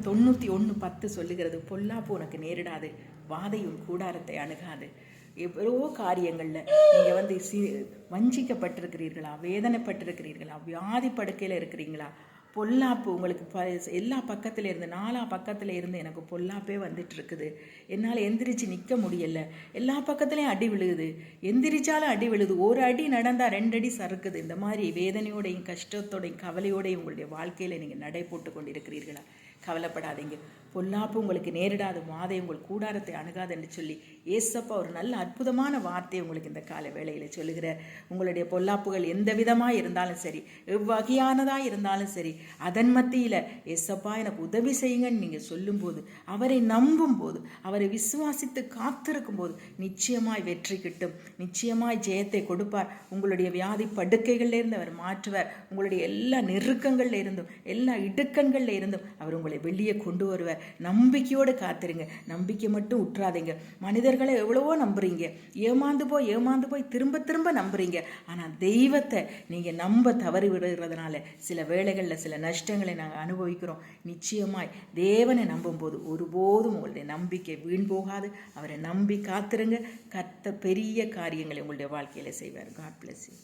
91:10 சொல்லுகிறது, பொல்லாப்பு உனக்கு நேரிடாது, வாதையும் கூடாரத்தை அணுகாது. எவ்வளவோ காரியங்களில் நீங்கள் வஞ்சிக்கப்பட்டிருக்கிறீர்களா, வேதனைப்பட்டிருக்கிறீர்களா, வியாதி படுக்கையில் இருக்கிறீங்களா? பொல்லாப்பு உங்களுக்கு எல்லா பக்கத்தில் இருந்து, 4 பக்கத்தில் இருந்து எனக்கு பொல்லாப்பே வந்துட்டு இருக்குது, என்னால் எந்திரிச்சு நிற்க முடியலை, எல்லா பக்கத்துலேயும் அடி விழுகுது, எந்திரிச்சாலும் அடி விழுது, ஒரு அடி நடந்தால் 2 அடி சறுக்குது. இந்த மாதிரி வேதனையோடையும் கஷ்டத்தோடையும் கவலையோடையும் உங்களுடைய வாழ்க்கையில் நீங்கள் நடை போட்டு கொண்டிருக்கிறீர்களா? கவலைப்படாதீங்க, பொல்லாப்பு உங்களுக்கு நேரிடாது, வாதை உங்கள் கூடாரத்தை அணுகாது என்று சொல்லி ஏசப்பா ஒரு நல்ல அற்புதமான வார்த்தையை உங்களுக்கு இந்த கால வேளையில் சொல்லுகிறார். உங்களுடைய பொல்லாப்புகள் எந்த விதமாக இருந்தாலும் சரி, எவ்வகையானதாக இருந்தாலும் சரி, அதன் மத்தியில் ஏசப்பா எனக்கு உதவி செய்யுங்கன்னு நீங்கள் சொல்லும்போது, அவரை நம்பும் போது, அவரை விசுவாசித்து காத்திருக்கும் போது நிச்சயமாய் வெற்றி கிட்டும், நிச்சயமாய் ஜெயத்தை கொடுப்பார். உங்களுடைய வியாதி படுக்கைகள்லேருந்து அவர் மாற்றுவார். உங்களுடைய எல்லா நெருக்கங்கள்ல இருந்தும், எல்லா இடுக்கண்கள்ல இருந்தும் அவர் உங்களை வெளியே கொண்டு வருவார். நம்பிக்கையோடு காத்திருங்க, நம்பிக்கை மட்டும் உற்றாதீங்க. மனிதர்களை எவ்வளவோ நம்புறீங்க, ஏமாந்து போய் திரும்ப திரும்ப நம்புறீங்க. ஆனால் தெய்வத்தை நீங்கள் நம்ப தவறி விடுகிறதுனால சில வேளைகளில் சில நஷ்டங்களை நாங்கள் அனுபவிக்கிறோம். நிச்சயமாய் தேவனை நம்பும் போது ஒருபோதும் உங்களுடைய நம்பிக்கை வீண் போகாது. அவரை நம்பி காத்திருங்க, கர்த்தர் பெரிய காரியங்களை உங்களுடைய வாழ்க்கையில் செய்வார். God bless you.